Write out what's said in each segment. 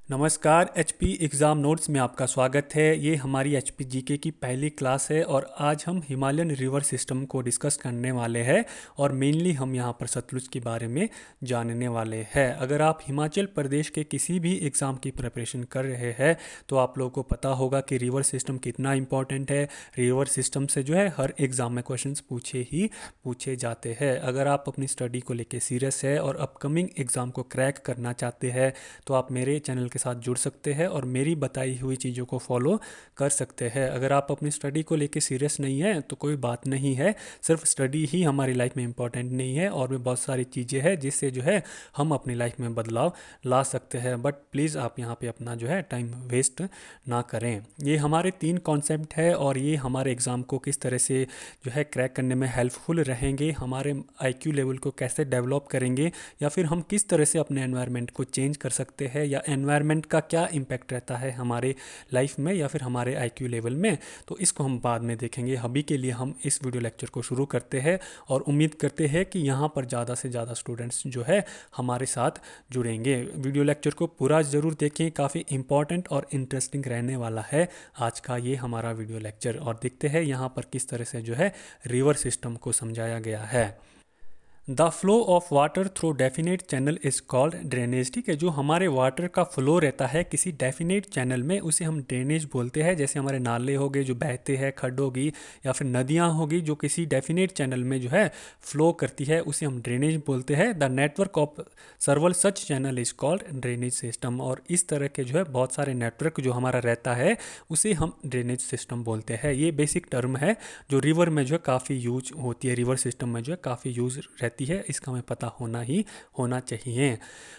नमस्कार। HP exam notes में आपका स्वागत है। ये हमारी एचपी जीके की पहली क्लास है और आज हम हिमालयन रिवर सिस्टम को डिस्कस करने वाले हैं और मेनली हम यहाँ पर सतलुज के बारे में जानने वाले हैं। अगर आप हिमाचल प्रदेश के किसी भी एग्ज़ाम की प्रिपरेशन कर रहे हैं तो आप लोगों को पता होगा कि रिवर सिस्टम कितना इम्पॉर्टेंट है। रिवर सिस्टम से जो है हर एग्ज़ाम में क्वेश्चंस पूछे जाते हैं। अगर आप अपनी स्टडी को लेके सीरियस है और अपकमिंग एग्ज़ाम को क्रैक करना चाहते हैं तो आप मेरे चैनल के साथ जुड़ सकते हैं और मेरी बताई हुई चीज़ों को फॉलो कर सकते हैं। अगर आप अपनी स्टडी को लेके सीरियस नहीं है तो कोई बात नहीं है, सिर्फ स्टडी ही हमारी लाइफ में इम्पॉर्टेंट नहीं है और भी बहुत सारी चीज़ें हैं जिससे जो है हम अपनी लाइफ में बदलाव ला सकते हैं। बट प्लीज़ आप यहाँ पे अपना जो है टाइम वेस्ट ना करें। ये हमारे 3 कॉन्सेप्ट है और ये हमारे एग्ज़ाम को किस तरह से जो है क्रैक करने में हेल्पफुल रहेंगे, हमारे आईक्यू लेवल को कैसे डेवलप करेंगे या फिर हम किस तरह से अपने एनवायरनमेंट को चेंज कर सकते हैं या एनवायरनमेंट का क्या इम्पैक्ट रहता है हमारे लाइफ में या फिर हमारे आईक्यू लेवल में, तो इसको हम बाद में देखेंगे। अभी के लिए हम इस वीडियो लेक्चर को शुरू करते हैं और उम्मीद करते हैं कि यहाँ पर ज़्यादा से ज़्यादा स्टूडेंट्स जो है हमारे साथ जुड़ेंगे। वीडियो लेक्चर को पूरा ज़रूर देखें, काफ़ी इंपॉर्टेंट और इंटरेस्टिंग रहने वाला है आज का ये हमारा वीडियो लेक्चर। और देखते हैं यहाँ पर किस तरह से जो है रिवर सिस्टम को समझाया गया है। The flow of water through definite channel is called drainage. ठीक है, जो हमारे वाटर का फ्लो रहता है किसी डेफिनेट चैनल में उसे हम ड्रेनेज बोलते हैं। जैसे हमारे नाले हो गए जो बहते हैं, खड्ड होगी या फिर नदियाँ होगी जो किसी डेफिनेट चैनल में जो है फ्लो करती है उसे हम ड्रेनेज बोलते हैं। The network of सर्वल such channel is called drainage system. और इस तरह के जो है बहुत सारे नेटवर्क जो हमारा रहता है उसे हम ड्रेनेज सिस्टम बोलते हैं। ये बेसिक टर्म है जो रिवर में जो है काफ़ी यूज होती है, रिवर सिस्टम में जो है काफ़ी यूज रहती है, इसका हमें पता होना चाहिए।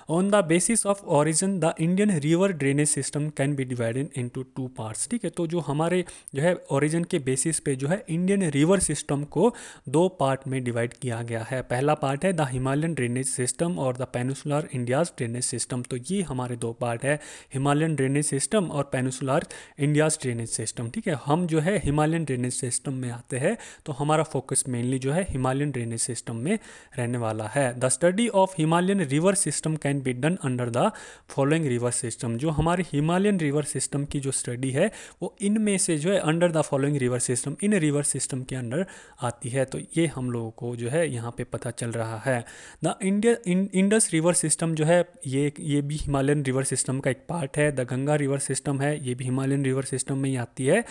On the basis of origin the Indian river drainage system can be divided into 2 parts. ठीक है, तो जो हमारे जो है ओरिजिन के बेसिस पे जो है इंडियन रिवर सिस्टम को 2 पार्ट में डिवाइड किया गया है। पहला पार्ट है द हिमालयन ड्रेनेज सिस्टम और the peninsular India's drainage system. तो ये हमारे 2 पार्ट है, हिमालयन ड्रेनेज सिस्टम और पेनिसुलर इंडियाज ड्रेनेज सिस्टम। ठीक है, हम जो है हिमालयन ड्रेनेज सिस्टम में आते हैं तो हमारा फोकस मेनली जो है हिमालयन ड्रेनेज सिस्टम में रहने वाला है। The study of Himalayan river system can be done under the following river system. जो हमारे हिमालयन रिवर सिस्टम की जो स्टडी है वो इनमें से जो है under the following river system, in river system के अंडर आती है। तो ये हम लोगों को जो है यहाँ पे पता चल रहा है। द इंडस रिवर सिस्टम जो है ये भी हिमालयन रिवर सिस्टम का एक पार्ट है। द गंगा रिवर सिस्टम है, ये भी हिमालयन रिवर सिस्टम में ही आती है।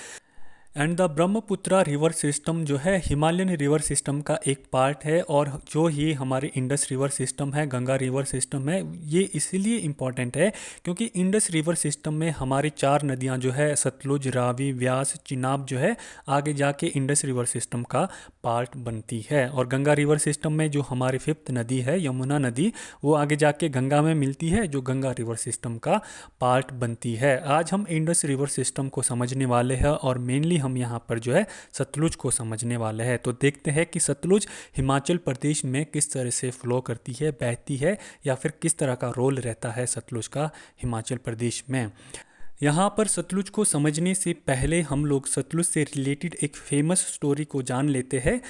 And the Brahmaputra river system जो है हिमालयन रिवर सिस्टम का एक पार्ट है। और जो ये हमारे इंडस रिवर सिस्टम है, गंगा रिवर सिस्टम है, ये इसीलिए इम्पॉर्टेंट है क्योंकि इंडस रिवर सिस्टम में हमारी 4 नदियां जो है सतलुज, रावी, व्यास, चिनाब जो है आगे जाके इंडस रिवर सिस्टम का पार्ट बनती है। और गंगा रिवर सिस्टम में जो हमारी 5th नदी है यमुना नदी, वो आगे जाके गंगा में मिलती है जो गंगा रिवर सिस्टम का पार्ट बनती है। आज हम इंडस रिवर सिस्टम को समझने वाले हैं और मेनली हम यहाँ पर जो है सतलुज को समझने वाले हैं। तो देखते हैं कि सतलुज हिमाचल प्रदेश में किस तरह से फ्लो करती है, बहती है या फिर किस तरह का रोल रहता है सतलुज का हिमाचल प्रदेश में। यहाँ पर सतलुज को समझने से पहले हम लोग सतलुज से रिलेटेड एक फेमस स्टोरी को जान लेते हैं।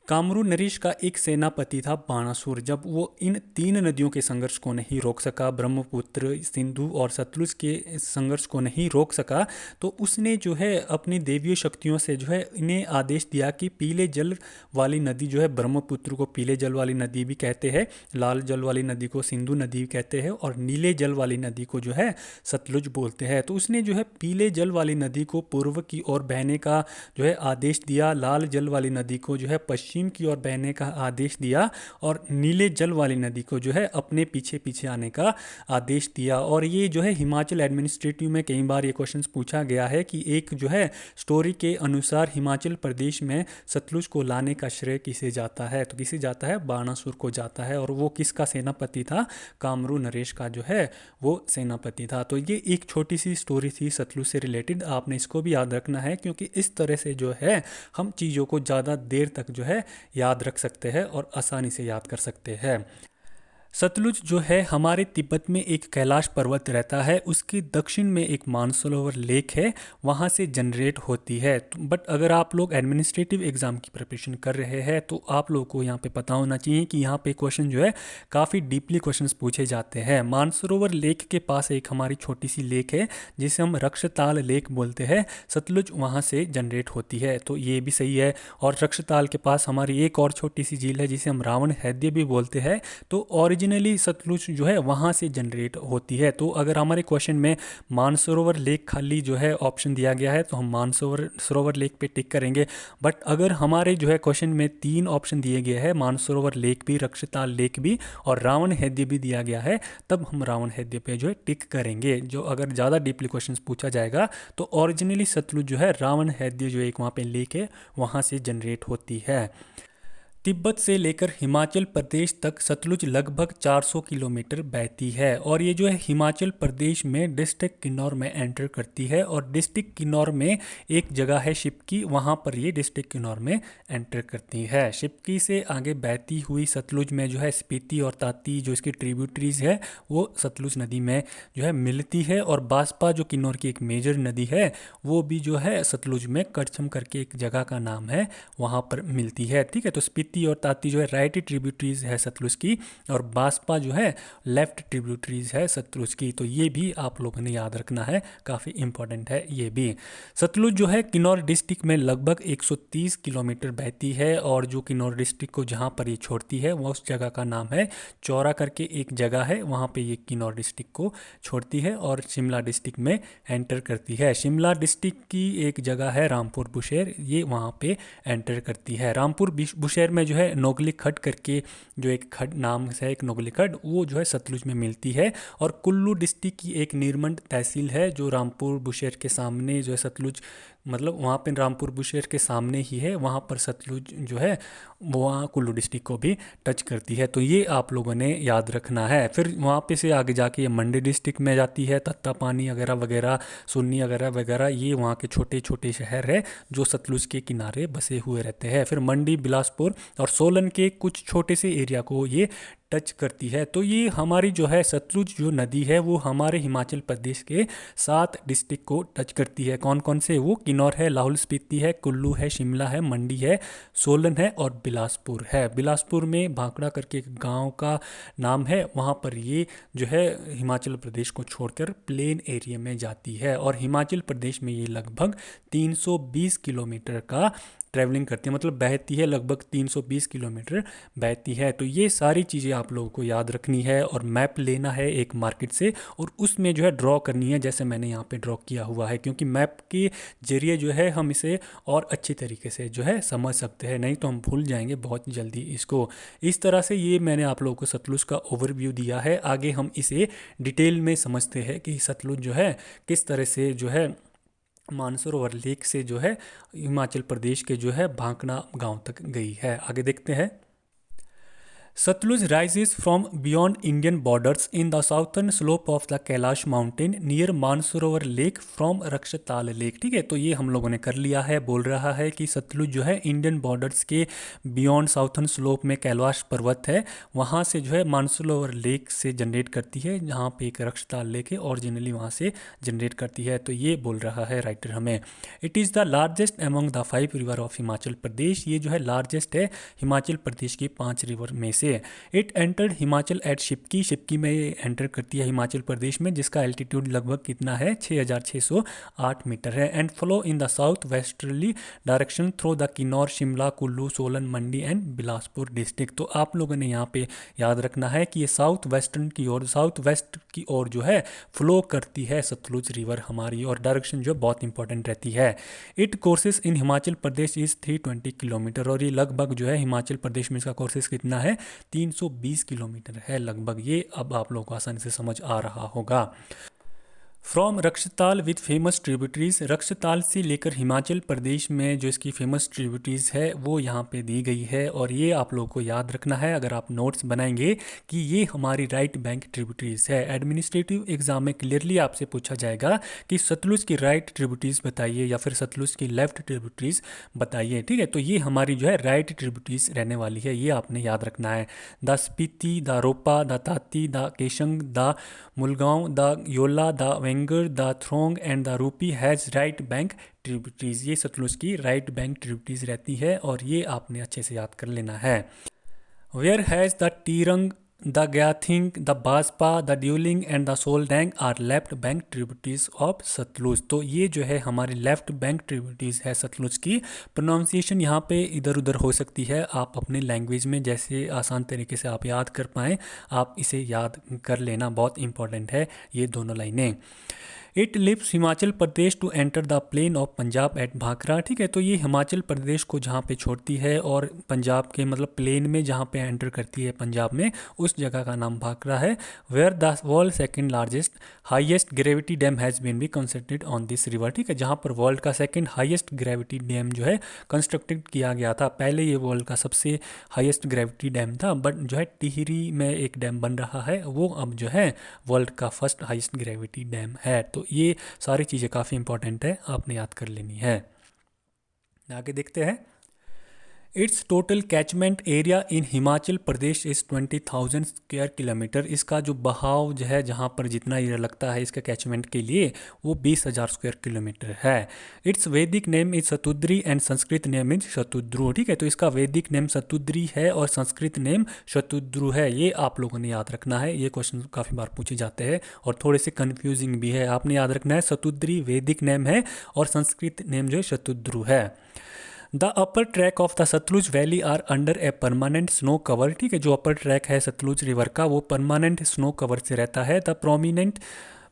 कामरू नरेश का एक सेनापति था बाणासुर। जब वो इन 3 नदियों के संघर्ष को नहीं रोक सका, ब्रह्मपुत्र, सिंधु और सतलुज के संघर्ष को नहीं रोक सका, तो उसने जो है अपनी देवीय शक्तियों से जो है इन्हें आदेश दिया कि पीले जल वाली नदी जो है ब्रह्मपुत्र को पीले जल वाली नदी भी कहते हैं, लाल जल वाली नदी को सिंधु नदी कहते हैं और नीले जल वाली नदी को जो है सतलुज बोलते हैं। तो उसने जो है पीले जल वाली नदी को पूर्व की ओर बहने का जो है आदेश दिया, लाल जल वाली नदी को जो है पश्चिम की ओर बहने का आदेश दिया और नीले जल वाली नदी को जो है अपने पीछे पीछे आने का आदेश दिया। और ये जो है हिमाचल एडमिनिस्ट्रेटिव में कई बार ये क्वेश्चंस पूछा गया है कि एक जो है स्टोरी के अनुसार हिमाचल प्रदेश में सतलुज को लाने का श्रेय किसे जाता है, तो किसे जाता है, बाणासुर को जाता है। और वो किसका सेनापति था, कामरू नरेश का जो है वो सेनापति था। तो ये एक छोटी सी स्टोरी थी सतलुज से रिलेटेड, आपने इसको भी याद रखना है क्योंकि इस तरह से जो है हम चीज़ों को ज़्यादा देर तक जो है याद रख सकते हैं और आसानी से याद कर सकते हैं। सतलुज जो है हमारे तिब्बत में एक कैलाश पर्वत रहता है, उसके दक्षिण में एक मानसरोवर लेक है, वहाँ से जनरेट होती है। बट अगर आप लोग एडमिनिस्ट्रेटिव एग्ज़ाम की प्रिपरेशन कर रहे हैं तो आप लोगों को यहाँ पे पता होना चाहिए कि यहाँ पे क्वेश्चन जो है काफ़ी डीपली क्वेश्चंस पूछे जाते हैं। मानसरोवर लेक के पास एक हमारी छोटी सी लेक है जिसे हम रक्षताल लेक बोलते हैं, सतलुज वहाँ से जनरेट होती है, तो ये भी सही है। और रक्षताल के पास हमारी एक और छोटी सी झील है जिसे हम रावण हैद्य भी बोलते हैं, तो ओरिजिनली सतलुज जो है वहाँ से जनरेट होती है। तो अगर हमारे क्वेश्चन में मानसरोवर लेक खाली जो है ऑप्शन दिया गया है तो हम मानसरोवर सरोवर लेक पे टिक करेंगे। बट अगर हमारे जो है क्वेश्चन में 3 ऑप्शन दिए गए हैं, मानसरोवर लेक भी, रक्षताल लेक भी और रावण हैद्य भी दिया गया है, तब हम रावण हैद्य पे जो है टिक करेंगे। जो अगर ज़्यादा डीपली क्वेश्चन पूछा जाएगा तो ओरिजिनली सतलुज जो है रावण हैद्य जो एक वहाँ पे लेक है वहाँ से जनरेट होती है। तिब्बत से लेकर हिमाचल प्रदेश तक सतलुज लगभग 400 किलोमीटर बहती है और ये जो है हिमाचल प्रदेश में डिस्ट्रिक्ट किन्नौर में एंटर करती है। और डिस्ट्रिक्ट किन्नौर में एक जगह है शिपकी, वहाँ पर ये डिस्ट्रिक्ट किन्नौर में एंटर करती है। शिपकी से आगे बहती हुई सतलुज में जो है स्पीति और ताती जो इसकी ट्रिब्यूटरीज है वो सतलुज नदी में जो है मिलती है। और बासपा जो किन्नौर की एक मेजर नदी है वो भी जो है सतलुज में कड़छम करके एक जगह का नाम है वहाँ पर मिलती है। ठीक है, तो स्पीति और ताती जो है राइट ट्रिब्यूटरीज है सतलुज की और बासपा जो है लेफ्ट ट्रिब्यूटरीज है सतलुज की। तो ये भी आप लोगों ने याद रखना है, काफ़ी इंपॉर्टेंट है ये भी। सतलुज जो है किन्नौर डिस्ट्रिक्ट में लगभग 130 किलोमीटर बहती है और जो किन्नौर डिस्ट्रिक्ट को जहाँ पर ये छोड़ती है वो उस जगह का नाम है चौरा करके एक जगह है, वहाँ पे ये किन्नौर डिस्ट्रिक्ट को छोड़ती है और शिमला डिस्ट्रिक्ट में एंटर करती है। शिमला डिस्ट्रिक्ट की एक जगह है रामपुर बुशेर, ये वहाँ पे एंटर करती है। रामपुर बुशेर में जो है नोगली खड्ड करके जो एक खड्ड नाम से है, एक नोगली खड्ड, वो जो है सतलुज में मिलती है। और कुल्लू डिस्ट्रिक्ट की एक नीरमंड तहसील है जो रामपुर बुशेर के सामने जो है सतलुज, मतलब वहाँ पे रामपुर बुशेर के सामने ही है, वहाँ पर सतलुज जो है वो वहाँ कुल्लू डिस्ट्रिक्ट को भी टच करती है। तो ये आप लोगों ने याद रखना है। फिर वहाँ पे से आगे जाके ये मंडी डिस्ट्रिक्ट में जाती है, तत्तापानी वगैरह वगैरह, सुन्नी वगैरह वगैरह, ये वहाँ के छोटे छोटे शहर है जो सतलुज के किनारे बसे हुए रहते हैं। फिर मंडी, बिलासपुर और सोलन के कुछ छोटे से एरिया को ये टच करती है। तो ये हमारी जो है सतलुज जो नदी है वो हमारे हिमाचल प्रदेश के 7 डिस्ट्रिक्ट को टच करती है। कौन कौन से? वो किन्नौर है, लाहौल स्पीति है, कुल्लू है, शिमला है, मंडी है, सोलन है और बिलासपुर है। बिलासपुर में भांकड़ा करके एक गांव का नाम है, वहाँ पर ये जो है हिमाचल प्रदेश को छोड़कर प्लेन एरिया में जाती है और हिमाचल प्रदेश में ये लगभग 320 किलोमीटर का ट्रैवलिंग करती है, मतलब बहती है, लगभग 320 किलोमीटर बहती है। तो ये सारी चीज़ें आप लोगों को याद रखनी है और मैप लेना है एक मार्केट से और उसमें जो है ड्रॉ करनी है, जैसे मैंने यहाँ पे ड्रॉ किया हुआ है, क्योंकि मैप के जरिए जो है हम इसे और अच्छी तरीके से जो है समझ सकते हैं, नहीं तो हम भूल जाएंगे बहुत जल्दी इसको। इस तरह से ये मैंने आप लोगों को सतलुज का ओवरव्यू दिया है। आगे हम इसे डिटेल में समझते हैं कि सतलुज जो है किस तरह से जो है मानसरोवर लेक से जो है हिमाचल प्रदेश के जो है भांकड़ा गांव तक गई है। आगे देखते हैं। Satluj rises from beyond Indian borders in the southern slope of the Kailash mountain near Mansarovar lake from Rakshatal lake. ठीक है, तो ये हम लोगों ने कर लिया है। बोल रहा है कि सतलुज जो है इंडियन बॉर्डर्स के बियॉन्ड साउथर्न स्लोप में कैलाश पर्वत है, वहाँ से जो है मानसरोवर लेक से जनरेट करती है, जहाँ पे एक रक्षताल लेक है ओरिजिनली वहाँ से जनरेट करती है। तो ये बोल रहा है राइटर हमें। It is the largest among the 5 river of Himachal Pradesh, ये जो है लार्जेस्ट है हिमाचल प्रदेश की 5 रिवर में से। इट एंटर्ड हिमाचल एट शिपकी, शिपकी में ये एंटर करती है हिमाचल प्रदेश में, जिसका एल्टीट्यूड लगभग कितना है 6608 मीटर है। And flow in the south westerly direction through the Kinnaur, Shimla, Kullu, Solan, Mandi and Bilaspur district. तो आप लोगों ने यहाँ पे याद रखना है कि ये साउथ वेस्टर्न की ओर, साउथ वेस्ट की ओर जो है फ्लो करती है सतलुज रिवर हमारी, और डायरेक्शन जो बहुत इंपॉर्टेंट रहती है। It courses in Himachal Pradesh is 320 kilometre, और ये लगभग जो है हिमाचल प्रदेश में इसका कोर्सेस कितना है 320 किलोमीटर है लगभग। ये अब आप लोगों को आसानी से समझ आ रहा होगा। फ्रॉम रक्षताल विथ फेमस ट्रिब्यूटरीज, रक्षताल से लेकर हिमाचल प्रदेश में जो इसकी फेमस ट्रिब्यूटरीज है वो यहाँ पे दी गई है। और ये आप लोगों को याद रखना है अगर आप नोट्स बनाएंगे कि ये हमारी राइट बैंक ट्रिब्यूटरीज है। एडमिनिस्ट्रेटिव एग्जाम में क्लियरली आपसे पूछा जाएगा कि सतलुज की राइट ट्रिब्यूटरीज बताइए या फिर सतलुज की लेफ्ट ट्रिब्यूटरीज बताइए। ठीक है, तो ये हमारी जो है राइट ट्रिब्यूटरीज रहने वाली है, ये आपने याद रखना है। The Spiti, the Ropa, the Tati, the Keshang, the Mulgaon, the Yola, the Wenger, the Throng and the Rupi has right bank tributaries. ये सतलुज की राइट बैंक ट्रिब्यूटरीज रहती है और ये आपने अच्छे से याद कर लेना है। Where has the Tirung, the Gyathing, the Bajpa, the Duling and the Soldang are left bank tributaries of Sutlej. तो ये जो है हमारी लेफ्ट बैंक ट्रिब्यूटरीज है सतलुज की। प्रोनाउंसिएशन यहाँ पे इधर उधर हो सकती है, आप अपने लैंग्वेज में जैसे आसान तरीके से आप याद कर पाएँ आप इसे याद कर लेना, बहुत इंपॉर्टेंट है ये दोनों लाइनें। It leaves Himachal Pradesh to enter the plain of Punjab at Bhakra. ठीक है, तो ये हिमाचल प्रदेश को जहाँ पे छोड़ती है और पंजाब के मतलब प्लेन में जहाँ पे एंटर करती है पंजाब में, उस जगह का नाम भाखड़ा है। Where the world second largest highest gravity dam has been be constructed on this river. ठीक है, जहाँ पर वर्ल्ड का सेकंड हाईएस्ट ग्रेविटी डैम जो है कंस्ट्रक्टेड किया गया था। पहले ये वर्ल्ड का सबसे हाईएस्ट ग्रेविटी डैम था, बट जो है टिहरी में एक डैम बन रहा है वो अब जो है वर्ल्ड का फर्स्ट हाईएस्ट ग्रेविटी डैम है। तो ये सारी चीज़ें काफ़ी इंपॉर्टेंट है, आपने याद कर लेनी है। आगे देखते हैं। It's total catchment area in Himachal Pradesh is 20,000 square kilometre. इसका जो बहाव जो है जहाँ पर जितना एरिया लगता है इसका कैचमेंट के लिए वो 20,000 स्क्वायर किलोमीटर है। Its Vedic name is Shatudri and Sanskrit name is Shatudru. ठीक है, तो इसका वैदिक नेम शतुद्री है और संस्कृत नेम शतुद्रु है, ये आप लोगों ने याद रखना है। ये क्वेश्चन काफ़ी बार पूछे जाते हैं और थोड़े से कन्फ्यूजिंग भी है, आपने याद रखना है शतुद्री वैदिक नेम है और संस्कृत नेम जो है शतुद्रु है। The upper track of the Sutlej valley are under a permanent snow cover. ठीक है, जो अपर ट्रैक है सतलुज रिवर का वो परमानेंट स्नो कवर से रहता है। The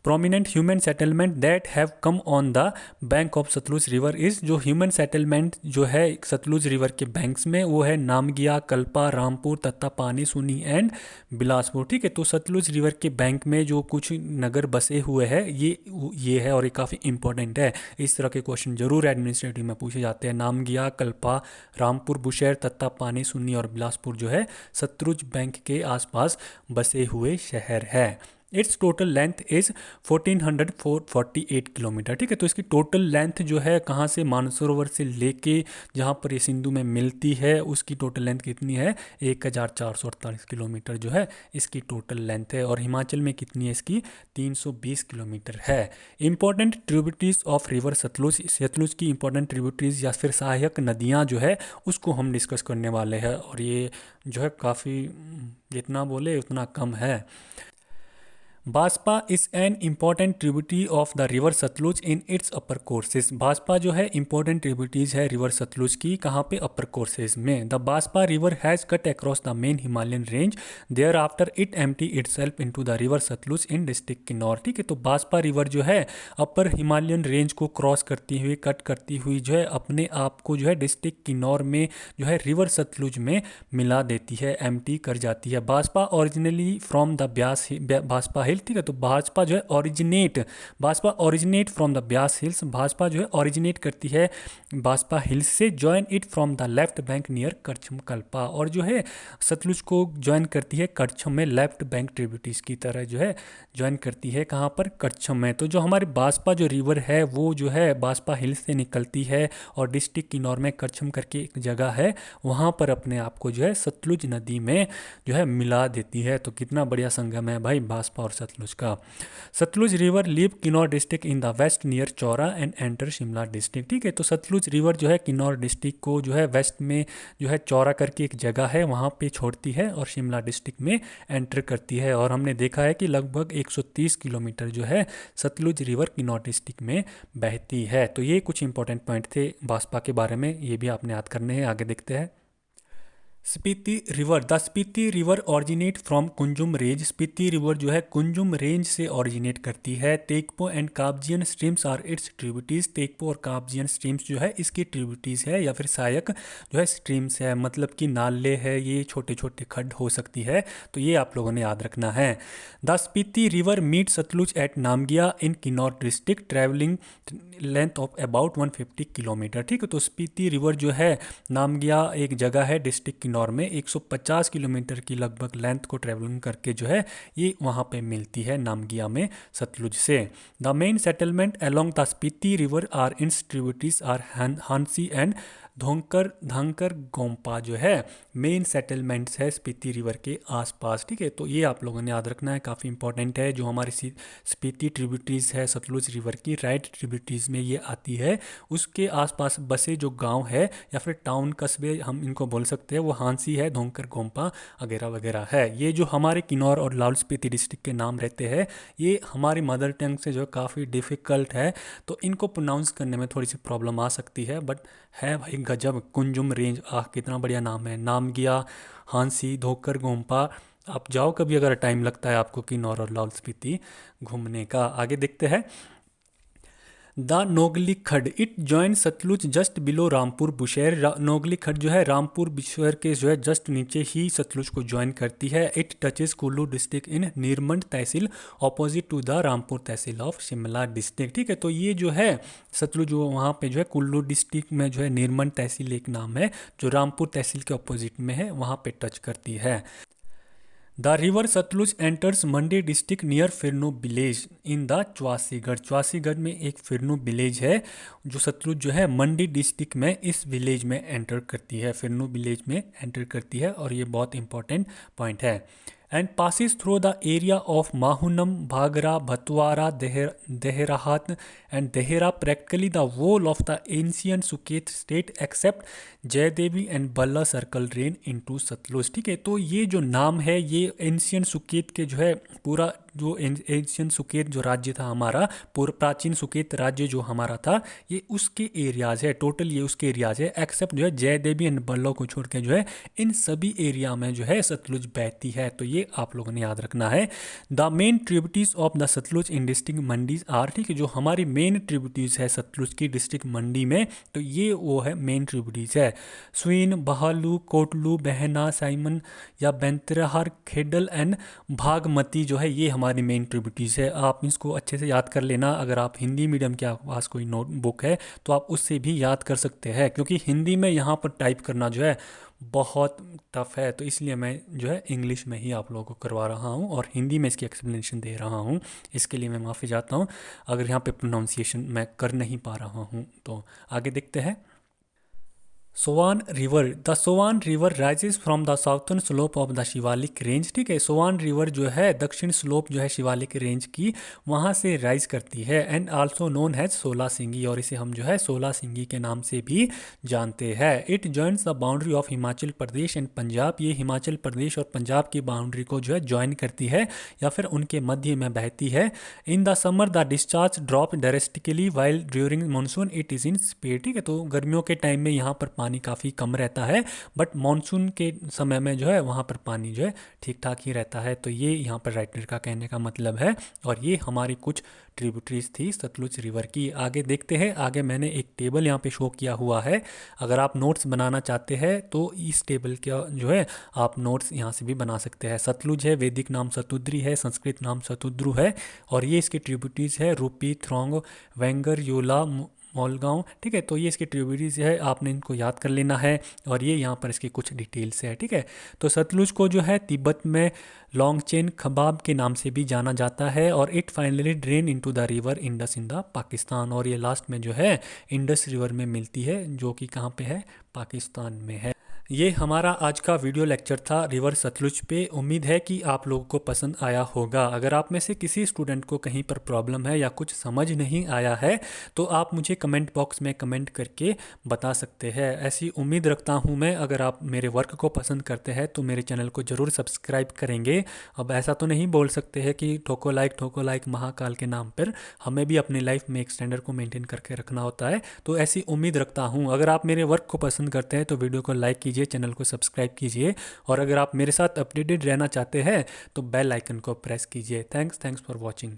prominent human settlement that have come on the bank of Sutlej river is, जो ह्यूमन सेटलमेंट जो है सतलुज रिवर के बैंक्स में वो है नामगिया, कल्पा, रामपुर, तत्तापानी, सुनी एंड बिलासपुर। ठीक है, तो सतलुज रिवर के बैंक में जो कुछ नगर बसे हुए हैं ये है और ये काफ़ी इंपॉर्टेंट है। इस तरह के क्वेश्चन जरूर एडमिनिस्ट्रेटिव में पूछे जाते हैं। नामगिया, कल्पा, रामपुर, बुशहर, तत्तापानी, सुन्नी और बिलासपुर जो है सतलुज बैंक के आसपास बसे हुए शहर है। It's total length is 1448 kilometre. ठीक है, तो इसकी टोटल लेंथ जो है कहाँ से मानसरोवर से लेके जहाँ पर ये सिंधु में मिलती है उसकी टोटल लेंथ कितनी है, 1448 किलोमीटर जो है इसकी टोटल लेंथ है। और हिमाचल में कितनी है इसकी, 320 किलोमीटर है। Important tributaries of river Sutlej, Sutlej की इंपॉर्टेंट ट्रिब्यूटरीज या फिर सहायक नदियाँ जो है उसको हम डिस्कस करने वाले हैं और ये जो है काफ़ी जितना बोले उतना कम है। Baspa is an important tributary of the river Sutlej in its upper courses. Baspa जो है इंपॉर्टेंट ट्रिब्यूटरीज है रिवर सतलुज की, कहाँ पे, अपर कोर्सेज में। The Baspa river has cut across the main Himalayan range, there after it empty itself into the river Sutlej in district Kinnaur. ठीक है, तो भाजपा रिवर जो है अपर हिमालयन रेंज को क्रॉस करती हुई कट करती हुई जो है अपने आप को जो है डिस्ट्रिक्ट किन्नौर में जो है रिवर सतलुज में मिला देती है, एम्प्टी कर जाती है। Bhajpa originally from the Beas Bhajpa hill. ठीक है, तो भाजपा जो है Bhajpa originate from the Beas hills. Bhajpa जो है ओरिजिनेट करती है भाजपा हिल्स से। Join it from the left bank near Karchham Kalpa, और जो है सतलुज को ज्वाइन करती है करछम में, लेफ्ट बैंक ट्रिब्यूटरीज की तरह जो है ज्वाइन करती है, कहाँ पर, करछम में। तो जो हमारी भाजपा जो रिवर है वो जो है भाजपा हिल्स से निकलती है और डिस्ट्रिक्ट किन्नौर में करछम करके एक जगह है वहाँ पर अपने आप को जो है सतलुज नदी में जो है मिला देती है। तो कितना बढ़िया संगम है भाई भाजपा और सतलुज का। Sutlej river leave Kinnaur district in the west near Chaura and enter Shimla district. ठीक है, तो सतलुज रिवर जो है किन्नौर डिस्ट्रिक्ट को जो है वेस्ट में जो है चौरा करके एक जगह है वहाँ पे छोड़ती है और शिमला डिस्ट्रिक्ट में एंटर करती है। और हमने देखा है कि लगभग 130 किलोमीटर जो है सतलुज रिवर किन्नौर डिस्ट्रिक्ट में बहती है। तो ये कुछ इंपॉर्टेंट पॉइंट थे भाजपा के बारे में, ये भी आपने याद करने हैं। आगे देखते हैं। Spiti river, the Spiti river originate from Kunzum range. Spiti river जो है कुंजुम रेंज से ऑरिजिनेट करती है। तेगपो एंड काब्जियन स्ट्रीम्स आर इट्स ट्रिब्यूटीज। तेगपो और काब्जियन स्ट्रीम्स जो है इसकी ट्रिब्यूटीज है या फिर सहायक जो है स्ट्रीम्स है, मतलब कि नाले है, ये छोटे छोटे खड्ड हो सकती है, तो ये आप लोगों ने याद रखना है। The Spiti river meet Sutlej at Namgia in Kinnaur district, travelling length of about 150 किलोमीटर। ठीक है, तो स्पीति रिवर जो है नामगिया एक जगह है डिस्ट्रिक्ट किन्नौर में, 150 किलोमीटर की लगभग लेंथ को ट्रेवलिंग करके जो है ये वहाँ पे मिलती है नामगिया में सतलुज से। The main settlement along the Spiti river are its tributaries are Hansi and Dhonkar Dhankar Gompa जो है मेन सेटलमेंट्स है स्पीति रिवर के आसपास। ठीक है, तो ये आप लोगों ने याद रखना है, काफ़ी इंपॉर्टेंट है। जो हमारी स्पीति ट्रिब्यूटरीज है सतलुज रिवर की, राइट ट्रिब्यूटरीज में ये आती है, उसके आसपास बसे जो गांव है या फिर टाउन कस्बे हम इनको बोल सकते हैं, वो हांसी है, धोंकर गोम्पा वगैरह वगैरह है। ये जो हमारे किन्नौर और लाहौल स्पीति डिस्ट्रिक्ट के नाम रहते हैं, ये हमारी मदर टंग से जो है काफ़ी डिफ़िकल्ट है, तो इनको प्रोनाउंस करने में थोड़ी सी प्रॉब्लम आ सकती है, बट है भाई गजब। कुंजुम रेंज, आह कितना बढ़िया नाम है। नामगिया, हांसी, धोकर गोम्पा। आप जाओ कभी अगर टाइम लगता है आपको किन्नौर और लाहौल स्पीति घूमने का। आगे देखते हैं। The Nogli Khad, it join Sutlej just below Rampur Bushahr. Nogli Khad जो है रामपुर बुशहर के जो है जस्ट नीचे ही सतलुज को ज्वाइन करती है। It touches Kullu district in Nirmand tehsil opposite to the Rampur tehsil of Shimla district. ठीक है, तो ये जो है सतलुज जो वहाँ पे जो है कुल्लू डिस्ट्रिक्ट में जो है नीरमंड तहसील एक नाम है, जो रामपुर तहसील के अपोजिट में है, वहाँ पे टच करती है। The river Sutlej enters Mandi district near Firno village in the Chawasigarh. Chawasigarh में एक फिरनो विलेज है, जो सतलुज जो है मंडी डिस्ट्रिक्ट में इस विलेज में एंटर करती है, फिरनो विलेज में एंटर करती है, और ये बहुत इंपॉर्टेंट पॉइंट है। And passes through the area of Mahunam, Bhagra, Bhatwara, Dehrahat and Dehra, practically the whole of the ancient Suket state except Jaidevi and Balla circle drain into Sutlej. ठीक है, तो ये जो नाम है ये एंशियंट सुकेत के जो है पूरा जो एंशियंट सुकेत जो राज्य था हमारा, पूर्व प्राचीन सुकेत राज्य जो हमारा था, ये उसके एरियाज है, टोटल ये उसके एरियाज है, एक्सेप्ट जो है जयदेवी एंड बल्लव को छोड़ के जो है इन सभी एरिया में जो है सतलुज बहती है। तो ये आप लोगों ने याद रखना है। The main tributaries of the Sutlej in district Mandi's are, ठीक है, जो हमारी मेन ट्रिब्यूटीज है सतलुज की डिस्ट्रिक्ट मंडी में, तो ये वो है मेन ट्रिब्यूटीज है। स्वीन, बहालू, कोटलू, बहना, साइमन या बेंतरहर, खेडल एंड भागमती जो है ये हमारी मेन ट्रिब्यूटीज है। आप इसको अच्छे से याद कर लेना। अगर आप हिंदी मीडियम के पास कोई नोटबुक है तो आप उससे भी याद कर सकते हैं, क्योंकि हिंदी में यहाँ पर टाइप करना जो है बहुत टफ है, तो इसलिए मैं जो है इंग्लिश में ही आप लोगों को करवा रहा हूँ और हिंदी में इसकी एक्सप्लेनेशन दे रहा हूँ। इसके लिए मैं माफ़ी चाहता हूँ अगर यहाँ पे प्रोनाउंसिएशन मैं कर नहीं पा रहा हूँ। तो आगे देखते हैं। Sowan river, the Sowan river rises from the southern slope of the Shivalik range. ठीक है, सोवान रिवर जो है दक्षिण स्लोप जो है शिवालिक रेंज की, वहाँ से राइज करती है। एंड आल्सो नोन हैज सोला सिंगी, और इसे हम जो है सोला सिंगी के नाम से भी जानते हैं। It joins the boundary of Himachal Pradesh and Punjab, ये हिमाचल प्रदेश और पंजाब की बाउंड्री को जो है ज्वाइन करती है या फिर उनके मध्य में बहती है। In the summer the discharge drop drastically while during monsoon it is in speed. ठीक है, तो गर्मियों के टाइम में यहाँ पर पानी काफ़ी कम रहता है, बट मानसून के समय में जो है वहाँ पर पानी जो है ठीक ठाक ही रहता है। तो ये यहाँ पर राइटर का कहने का मतलब है, और ये हमारी कुछ ट्रिब्यूटरीज थी सतलुज रिवर की। आगे देखते हैं। आगे मैंने एक टेबल यहाँ पे शो किया हुआ है, अगर आप नोट्स बनाना चाहते हैं तो इस टेबल का जो है आप नोट्स यहाँ से भी बना सकते हैं। सतलुज है, वैदिक नाम सतुद्री है, संस्कृत नाम सतुद्रु है, और ये इसके ट्रिब्यूटरीज है रूपी, थ्रोंग, वेंगर, योला, मौलगांव। ठीक है, तो ये इसकी ट्रिब्यूटरीज है, आपने इनको याद कर लेना है, और ये यहाँ पर इसकी कुछ डिटेल्स है। ठीक है, तो सतलुज को जो है तिब्बत में लॉन्गचेन खबाब के नाम से भी जाना जाता है, और it finally drain into the river Indus in the Pakistan, और ये लास्ट में जो है इंडस रिवर में मिलती है, जो कि कहाँ पे है, पाकिस्तान में है। ये हमारा आज का वीडियो लेक्चर था रिवर सतलुज पे। उम्मीद है कि आप लोगों को पसंद आया होगा। अगर आप में से किसी स्टूडेंट को कहीं पर प्रॉब्लम है या कुछ समझ नहीं आया है तो आप मुझे कमेंट बॉक्स में कमेंट करके बता सकते हैं। ऐसी उम्मीद रखता हूँ मैं। अगर आप मेरे वर्क को पसंद करते हैं तो मेरे चैनल को ज़रूर सब्सक्राइब करेंगे। अब ऐसा तो नहीं बोल सकते हैं कि ठोको लाइक महाकाल के नाम पर, हमें भी अपनी लाइफ में एक स्टैंडर्ड को मेंटेन करके रखना होता है। तो ऐसी उम्मीद रखता हूँ। अगर आप मेरे वर्क को पसंद करते हैं तो वीडियो को लाइक कीजिए, कीजिए, चैनल को सब्सक्राइब कीजिए, और अगर आप मेरे साथ अपडेटेड रहना चाहते हैं तो बेल आइकन को प्रेस कीजिए। Thanks for watching.